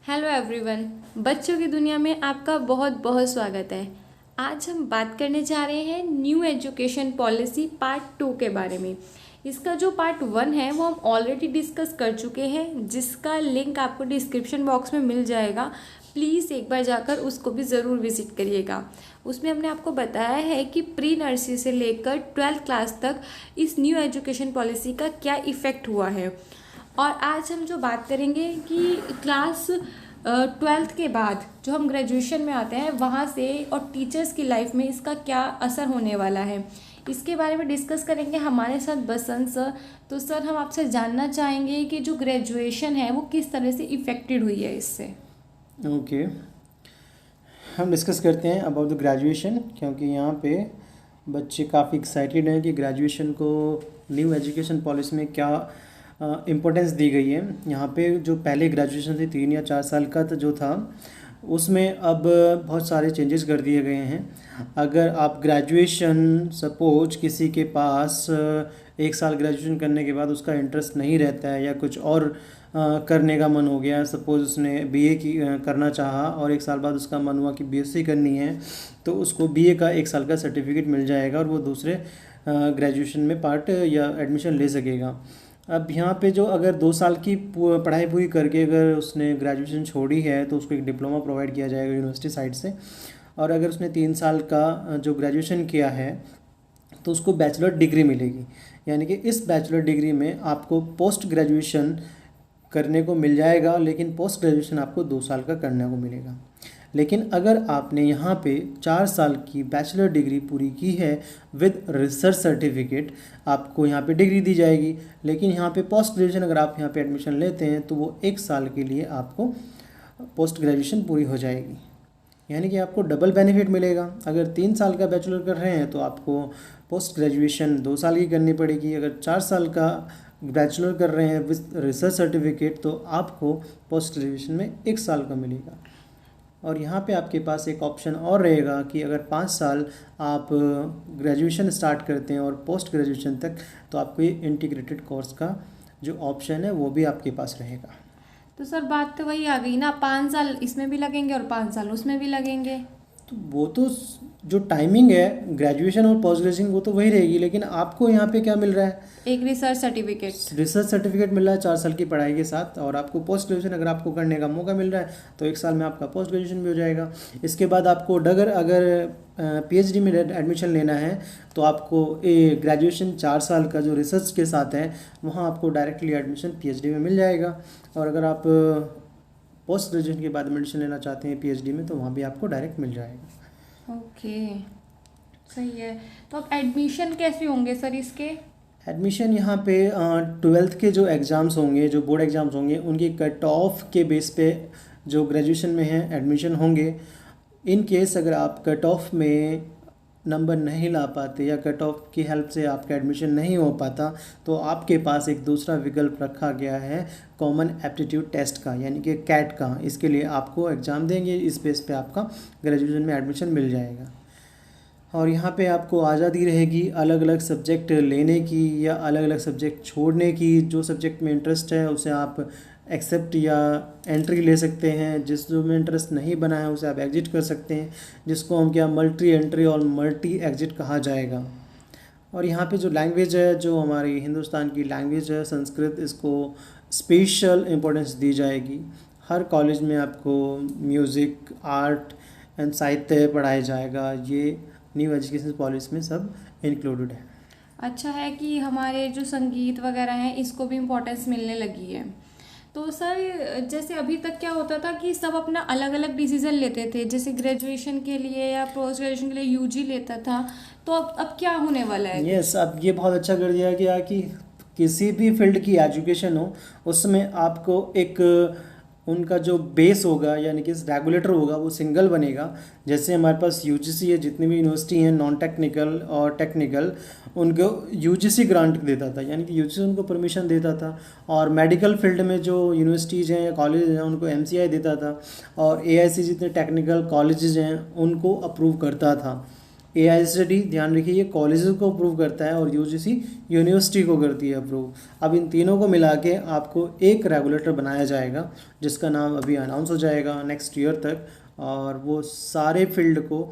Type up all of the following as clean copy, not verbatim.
Hello everyone. बच्चों की दुनिया में आपका बहुत बहुत स्वागत है। आज हम बात करने जा रहे हैं न्यू एजुकेशन पॉलिसी पार्ट 2 के बारे में। इसका जो पार्ट 1 है वो हम ऑलरेडी डिस्कस कर चुके हैं, जिसका लिंक आपको डिस्क्रिप्शन बॉक्स में मिल जाएगा। प्लीज़ एक बार जाकर उसको भी ज़रूर विज़िट करिएगा। उसमें हमने आपको बताया है कि प्री नर्सरी से लेकर 12th क्लास तक इस न्यू एजुकेशन पॉलिसी का क्या इफ़ेक्ट हुआ है। और आज हम जो बात करेंगे कि क्लास 12th के बाद जो हम ग्रेजुएशन में आते हैं वहाँ से और टीचर्स की लाइफ में इसका क्या असर होने वाला है, इसके बारे में डिस्कस करेंगे हमारे साथ बसंत सर। तो सर, हम आपसे जानना चाहेंगे कि जो ग्रेजुएशन है वो किस तरह से इफ़ेक्टेड हुई है इससे। ओके, हम डिस्कस करते हैं अबाउट द ग्रेजुएशन, क्योंकि यहाँ पे बच्चे काफ़ी एक्साइटेड हैं कि ग्रेजुएशन को न्यू एजुकेशन पॉलिसी में क्या इम्पोर्टेंस दी गई है। यहाँ पे जो पहले ग्रेजुएशन थी 3 या 4 साल का जो था, उसमें अब बहुत सारे चेंजेस कर दिए गए हैं। अगर आप ग्रेजुएशन सपोज किसी के पास 1 साल ग्रेजुएशन करने के बाद उसका इंटरेस्ट नहीं रहता है या कुछ और करने का मन हो गया, सपोज़ उसने बीए की करना चाहा और 1 साल बाद उसका मन हुआ कि बीएससी करनी है, तो उसको बीए का 1 साल का सर्टिफिकेट मिल जाएगा और वो दूसरे ग्रेजुएशन में पार्ट या एडमिशन ले सकेगा। अब यहाँ पे जो अगर 2 साल की पढ़ाई पूरी करके अगर उसने ग्रेजुएशन छोड़ी है तो उसको एक डिप्लोमा प्रोवाइड किया जाएगा यूनिवर्सिटी साइड से। और अगर उसने 3 साल का जो ग्रेजुएशन किया है तो उसको बैचलर डिग्री मिलेगी। यानी कि इस बैचलर डिग्री में आपको पोस्ट ग्रेजुएशन करने को मिल जाएगा, लेकिन पोस्ट ग्रेजुएशन आपको 2 साल का करने को मिलेगा। लेकिन अगर आपने यहाँ पे 4 साल की बैचलर डिग्री पूरी की है विद रिसर्च सर्टिफिकेट, आपको यहाँ पे डिग्री दी जाएगी। लेकिन यहाँ पे पोस्ट ग्रेजुएशन अगर आप यहाँ पे एडमिशन लेते हैं तो वो 1 साल के लिए आपको पोस्ट ग्रेजुएशन पूरी हो जाएगी। यानी कि आपको डबल बेनिफिट मिलेगा। अगर 3 साल का बैचलर कर रहे हैं तो आपको पोस्ट ग्रेजुएशन 2 साल की करनी पड़ेगी। अगर 4 साल का बैचलर कर रहे हैं विद रिसर्च सर्टिफिकेट तो आपको पोस्ट ग्रेजुएशन में 1 साल का मिलेगा। और यहाँ पे आपके पास एक ऑप्शन और रहेगा कि अगर 5 साल आप ग्रेजुएशन स्टार्ट करते हैं और पोस्ट ग्रेजुएशन तक, तो आपको ये इंटीग्रेटेड कोर्स का जो ऑप्शन है वो भी आपके पास रहेगा। तो सर, बात तो वही आ गई ना, 5 साल इसमें भी लगेंगे और 5 साल उसमें भी लगेंगे। तो वो तो जो टाइमिंग है ग्रेजुएशन और पोस्ट ग्रेजुएशन वो तो वही रहेगी, लेकिन आपको यहाँ पे क्या मिल रहा है? एक रिसर्च सर्टिफिकेट। रिसर्च सर्टिफिकेट मिल रहा है 4 साल की पढ़ाई के साथ। और आपको पोस्ट ग्रेजुएशन अगर आपको करने का मौका मिल रहा है तो 1 साल में आपका पोस्ट ग्रेजुएशन भी हो जाएगा। इसके बाद आपको अगर पीएचडी में एडमिशन लेना है तो आपको ग्रेजुएशन 4 साल का जो रिसर्च के साथ है वहाँ आपको डायरेक्टली एडमिशन पीएचडी में मिल जाएगा। और अगर आप पोस्ट ग्रेजुएशन के बाद एडमिशन लेना चाहते हैं पीएचडी में तो वहाँ भी आपको डायरेक्ट मिल जाएगा। ओके, सही है। तो अब एडमिशन कैसे होंगे सर इसके? एडमिशन यहाँ पे 12th के जो एग्ज़ाम्स होंगे, जो बोर्ड एग्ज़ाम्स होंगे, उनकी कट ऑफ के बेस पे जो ग्रेजुएशन में है एडमिशन होंगे। इन केस अगर आप कट ऑफ में नंबर नहीं ला पाते या कट ऑफ की हेल्प से आपका एडमिशन नहीं हो पाता तो आपके पास एक दूसरा विकल्प रखा गया है कॉमन एप्टीट्यूड टेस्ट का, यानी कि कैट का। इसके लिए आपको एग्ज़ाम देंगे, इस बेस पे आपका ग्रेजुएशन में एडमिशन मिल जाएगा। और यहाँ पे आपको आज़ादी रहेगी अलग अलग सब्जेक्ट लेने की या अलग अलग सब्जेक्ट छोड़ने की। जो सब्जेक्ट में इंटरेस्ट है उसे आप एक्सेप्ट या एंट्री ले सकते हैं, जिस जो में इंटरेस्ट नहीं बना है उसे आप एग्जिट कर सकते हैं, जिसको हम क्या मल्टी एंट्री और मल्टी एग्जिट कहा जाएगा। और यहाँ पे जो लैंग्वेज है, जो हमारी हिंदुस्तान की लैंग्वेज है संस्कृत, इसको स्पेशल इम्पोर्टेंस दी जाएगी। हर कॉलेज में आपको म्यूज़िक, आर्ट एंड साहित्य पढ़ाया जाएगा। ये न्यू एजुकेशन पॉलिसी में सब इंक्लूडेड है। अच्छा है कि हमारे जो संगीत वगैरह हैं इसको भी इम्पोर्टेंस मिलने लगी है। तो सर, जैसे अभी तक क्या होता था कि सब अपना अलग अलग डिसीजन लेते थे, जैसे ग्रेजुएशन के लिए या पोस्ट ग्रेजुएशन के लिए यूजी लेता था, तो अब क्या होने वाला है? यस, अब ये बहुत अच्छा कर दिया गया कि किसी भी फील्ड की एजुकेशन हो उसमें आपको एक उनका जो बेस होगा यानी कि रेगुलेटर होगा वो सिंगल बनेगा। जैसे हमारे पास यूजीसी है, जितनी भी यूनिवर्सिटी हैं नॉन टेक्निकल और टेक्निकल, उनको यूजीसी ग्रांट देता था, यानी कि यूजीसी उनको परमिशन देता था। और मेडिकल फील्ड में जो यूनिवर्सिटीज़ हैं या कॉलेज हैं उनको एमसीआई देता था। और एआईसी जितने टेक्निकल कॉलेजेस हैं उनको अप्रूव करता था। AICTE ध्यान रखिए ये कॉलेजेस को अप्रूव करता है और UGC यूनिवर्सिटी को करती है अप्रूव। अब इन तीनों को मिला के आपको एक रेगुलेटर बनाया जाएगा जिसका नाम अभी अनाउंस हो जाएगा नेक्स्ट ईयर तक, और वो सारे फील्ड को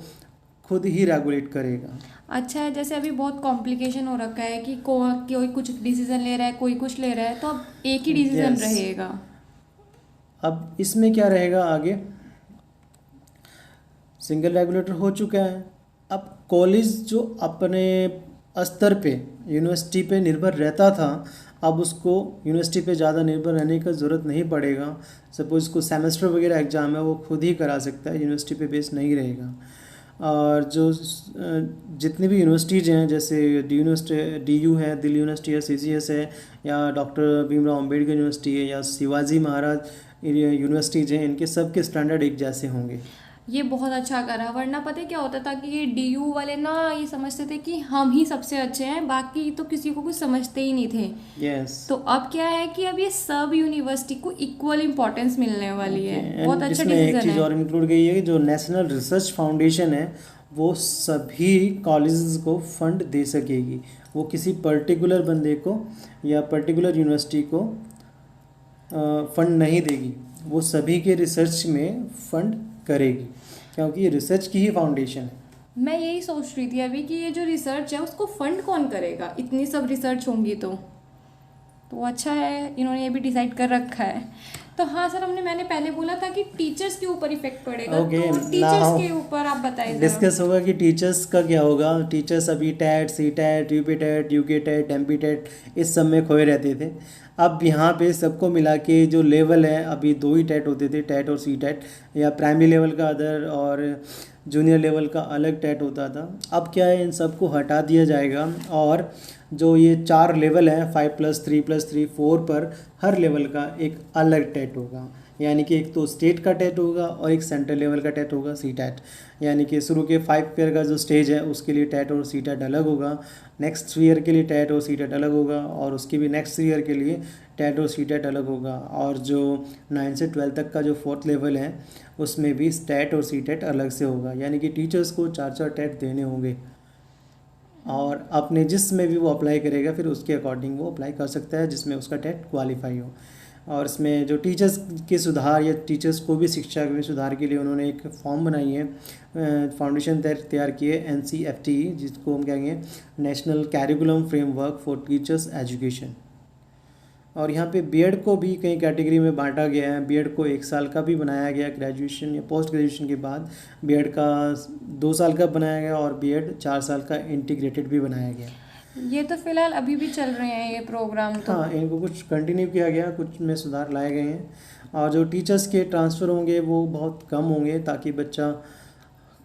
खुद ही रेगुलेट करेगा। अच्छा है, जैसे अभी बहुत कॉम्प्लिकेशन हो रखा है कि कोई कुछ डिसीजन ले रहा है, कोई कुछ ले रहा है, तो अब एक ही डिसीजन Yes. रहेगा। अब इसमें क्या रहेगा आगे, सिंगल रेगुलेटर हो चुका है। अब कॉलेज जो अपने स्तर पे यूनिवर्सिटी पे निर्भर रहता था, अब उसको यूनिवर्सिटी पे ज़्यादा निर्भर रहने का ज़रूरत नहीं पड़ेगा। सपोज को सेमेस्टर वगैरह एग्ज़ाम है वो खुद ही करा सकता है, यूनिवर्सिटी पे बेस नहीं रहेगा। और जो जितनी भी यूनिवर्सिटीज़ हैं, जैसे DU है, दिल्ली यूनिवर्सिटी है, CCS है, या डॉक्टर भीमराव अम्बेडकर यूनिवर्सिटी है, या शिवाजी महाराज यूनिवर्सिटीज़ हैं, इनके सब के स्टैंडर्ड एक जैसे होंगे। ये बहुत अच्छा करा, वरना पता है क्या होता था कि ये DU वाले ना ये समझते थे कि हम ही सबसे अच्छे हैं, बाकी तो किसी को कुछ समझते ही नहीं थे। यस। तो अब क्या है कि अब ये सब यूनिवर्सिटी को इक्वल इम्पोर्टेंस मिलने वाली है। बहुत अच्छा इसमें एक डिसीजन चीज़ है। और इंक्लूड गई है कि जो नेशनल रिसर्च फाउंडेशन है वो सभी कॉलेजेस को फंड दे सकेगी। वो किसी पर्टिकुलर बंदे को या पर्टिकुलर यूनिवर्सिटी को फंड नहीं देगी, वो सभी के रिसर्च में फंड करेगी, क्योंकि ये रिसर्च की ही फाउंडेशन है। मैं यही सोच रही थी अभी कि ये जो रिसर्च है उसको फंड कौन करेगा, इतनी सब रिसर्च होंगी तो अच्छा है इन्होंने ये भी डिसाइड कर रखा है। तो हाँ सर, मैंने पहले बोला था कि टीचर्स के ऊपर इफेक्ट पड़ेगा। Okay, तो टीचर्स के ऊपर आप बताइए जरा। डिस्कस होगा कि टीचर्स का क्या होगा। टीचर्स अभी TET, CTET, UPTET, UKTET, MPTET इस सब में खोए रहते थे। अब यहाँ पे सबको मिला के जो लेवल है, अभी 2 ही टैट होते थे, टैट और CTET, या प्राइमरी लेवल का अदर और जूनियर लेवल का अलग टैट होता था। अब क्या है, इन सबको हटा दिया जाएगा और जो ये 4 लेवल हैं 5+3+3 4 पर हर लेवल का एक अलग टैट होगा। यानी कि एक तो स्टेट का टेट होगा और एक सेंट्रल लेवल का टेट होगा, CTET। यानी कि शुरू के 5 ईयर का जो स्टेज है उसके लिए टेट और CTET अलग होगा, नेक्स्ट ईयर के लिए टेट और CTET अलग होगा, और उसके भी नेक्स्ट ईयर के लिए टेट और CTET अलग होगा। और जो 9 से 12 तक का जो 4th लेवल है उसमें भी टेट और CTET अलग से होगा। यानी कि टीचर्स को 4 टेट देने होंगे, और अपने जिसमें भी वो अप्लाई करेगा फिर उसके अकॉर्डिंग वो अप्लाई कर सकता है जिसमें उसका टेट क्वालिफाई हो। और इसमें जो टीचर्स के सुधार या टीचर्स को भी शिक्षा में सुधार के लिए उन्होंने एक फॉर्म बनाई है, फाउंडेशन तैयार की है, NCFT, जिसको हम कहेंगे national curriculum framework for teachers education. और यहाँ पे बीएड को भी कई कैटेगरी में बांटा गया है। बीएड को 1 साल का भी बनाया गया, ग्रेजुएशन या पोस्ट ग्रेजुएशन के बाद बीएड का 2 साल का बनाया गया, और बीएड 4 साल का इंटीग्रेटेड भी बनाया गया। ये तो फिलहाल अभी भी चल रहे हैं ये प्रोग्राम। तो हाँ, इनको कुछ कंटिन्यू किया गया, कुछ में सुधार लाए गए हैं, और जो टीचर्स के ट्रांसफ़र होंगे वो बहुत कम होंगे ताकि बच्चा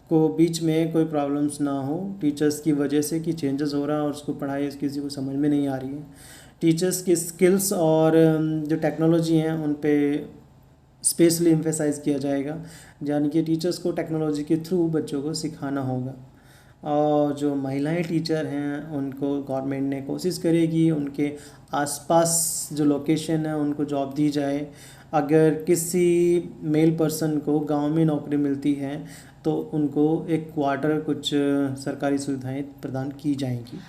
को बीच में कोई प्रॉब्लम्स ना हो टीचर्स की वजह से कि चेंजेस हो रहा है और उसको पढ़ाई किसी को समझ में नहीं आ रही है। टीचर्स की स्किल्स और जो टेक्नोलॉजी हैं उन पे स्पेशली एम्फेसाइज किया जाएगा, यानी कि टीचर्स को टेक्नोलॉजी के थ्रू बच्चों को सिखाना होगा। और जो महिलाएं टीचर हैं उनको गवर्नमेंट ने कोशिश करेगी उनके आसपास जो लोकेशन है उनको जॉब दी जाए। अगर किसी मेल पर्सन को गांव में नौकरी मिलती है तो उनको एक क्वार्टर कुछ सरकारी सुविधाएं प्रदान की जाएंगी।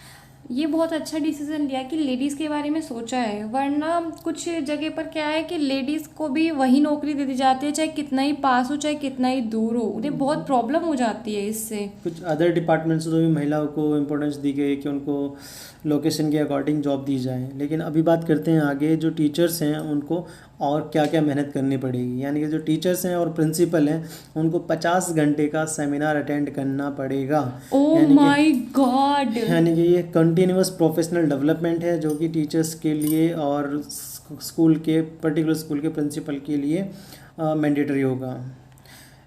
ये बहुत अच्छा डिसीजन लिया कि लेडीज़ के बारे में सोचा है, वरना कुछ जगह पर क्या है कि लेडीज़ को भी वही नौकरी दे दी जाती है, चाहे कितना ही पास हो चाहे कितना ही दूर हो, उन्हें बहुत प्रॉब्लम हो जाती है इससे। कुछ अदर डिपार्टमेंट्स तो भी महिलाओं को इम्पोर्टेंस दी गई कि उनको लोकेशन के अकॉर्डिंग जॉब दी जाए। लेकिन अभी बात करते हैं आगे जो टीचर्स हैं उनको और क्या क्या मेहनत करनी पड़ेगी। यानी कि जो टीचर्स हैं और प्रिंसिपल हैं उनको 50 घंटे का सेमिनार अटेंड करना पड़ेगा। Oh my God! यानी कि ये कंटिन्यूअस प्रोफेशनल डेवलपमेंट है जो कि टीचर्स के लिए और स्कूल के पर्टिकुलर स्कूल के प्रिंसिपल के लिए मैंडेटरी होगा।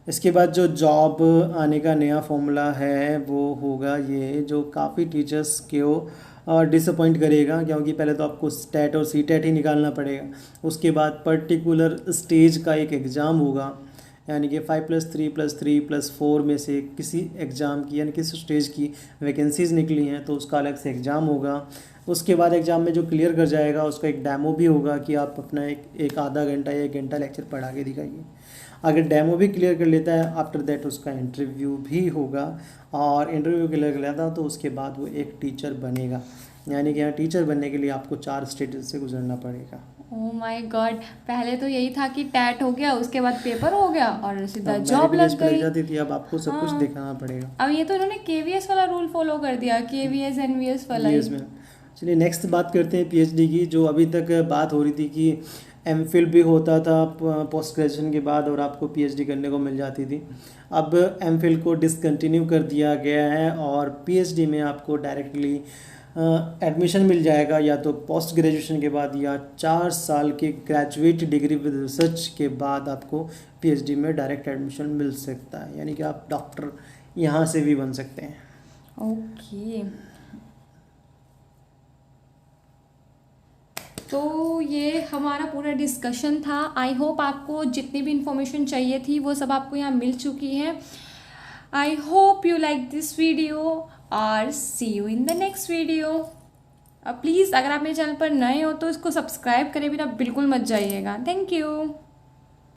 इसके बाद जो जॉब आने का नया फॉर्मूला है वो होगा ये, जो काफ़ी टीचर्स को डिसअपॉइंट करेगा, क्योंकि पहले तो आपको स्टेट और CTET ही निकालना पड़ेगा। उसके बाद पर्टिकुलर स्टेज का एक एग्ज़ाम होगा, यानी कि 5+3+3+4 में से किसी एग्ज़ाम की यानी किसी स्टेज की वैकेंसीज़ निकली हैं तो उसका अलग से एग्ज़ाम होगा। उसके बाद एग्ज़ाम में जो क्लियर कर जाएगा उसका एक डेमो भी होगा कि आप अपना एक आधा घंटा या 1 घंटा लेक्चर पढ़ा के दिखाइए। अगर डेमो भी क्लियर कर लेता है आफ्टर दैट उसका इंटरव्यू भी होगा, और इंटरव्यू क्लियर कर लेता तो उसके बाद वो एक टीचर बनेगा। यानी कि यहाँ टीचर बनने के लिए आपको 4 स्टेज से गुजरना पड़ेगा। ओह माय गॉड, पहले तो यही था कि टैट हो गया, उसके बाद पेपर हो गया और सीधा जॉब लग गई। जाती थी, अब आपको सब कुछ दिखाना पड़ेगा। अब ये तो इन्होंने केवीएस वाला रूल फॉलो कर दिया, केवीएस एनवीएस वाला ही। में चलिए नेक्स्ट बात करते हैं पीएचडी की। जो अभी तक बात हो रही थी कि एमफिल भी होता था पोस्ट ग्रेजुएशन के बाद और आपको पीएचडी करने को मिल जाती थी, अब एमफिल को डिसकंटिन्यू कर दिया गया है और पीएचडी में आपको डायरेक्टली एडमिशन मिल जाएगा, या तो पोस्ट ग्रेजुएशन के बाद या 4 साल के ग्रेजुएट डिग्री विद रिसर्च के बाद आपको पीएचडी में डायरेक्ट एडमिशन मिल सकता है। यानी कि आप डॉक्टर यहाँ से भी बन सकते हैं। ओके, तो ये हमारा पूरा डिस्कशन था। आई होप आपको जितनी भी इंफॉर्मेशन चाहिए थी वो सब आपको यहाँ मिल चुकी है। I hope you like this video और see you in the next video. Please अगर आप मेरे चैनल पर नए हो तो इसको सब्सक्राइब करे बिना बिल्कुल मत जाइएगा। Thank you.